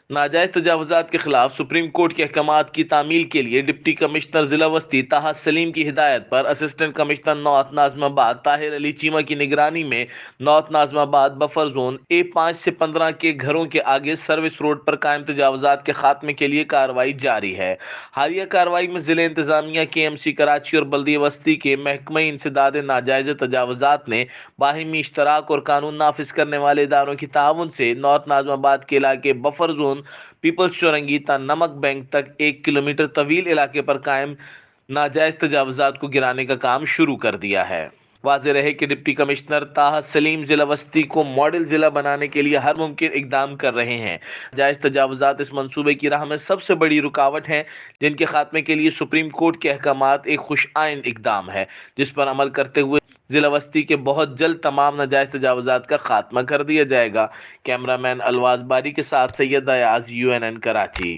ناجائز تجاوزات کے خلاف سپریم کورٹ کے احکامات کی تعمیل کے لیے ڈپٹی کمشنر ضلع وسطی طاہر سلیم کی ہدایت پر اسسٹنٹ کمشنر نارتھ ناظم آباد طاہر علی چیمہ کی نگرانی میں نارتھ ناظم آباد بفر زون A5 سے 15 کے گھروں کے آگے سروس روڈ پر قائم تجاوزات کے خاتمے کے لیے کارروائی جاری ہے۔ حالیہ کارروائی میں ضلع انتظامیہ KMC کراچی اور بلدیہ وسطی کے محکمہ انسداد ناجائز تجاوزات نے باہمی اشتراک اور قانون نافذ کرنے والے اداروں کی تعاون سے نارتھ ناظم آباد کے علاقے بفر زون پیپلز چورنگی تا نمک بینک تک 1 کلومیٹر طویل علاقے پر قائم ناجائز تجاوزات کو گرانے کا کام شروع کر دیا ہے۔ واضح رہے کہ ڈپٹی کمشنر طاہر سلیم ضلع وسطی کو ماڈل ضلع بنانے کے لیے ہر ممکن اقدام کر رہے ہیں۔ ناجائز تجاوزات اس منصوبے کی راہ میں سب سے بڑی رکاوٹ ہیں، جن کے خاتمے کے لیے سپریم کورٹ کے احکامات ایک خوش آئند اقدام ہے، جس پر عمل کرتے ہوئے ضلع وسطی کے بہت جلد تمام ناجائز تجاوزات کا خاتمہ کر دیا جائے گا۔ کیمرہ مین الواز باری کے ساتھ سید ایاز UNN کراچی۔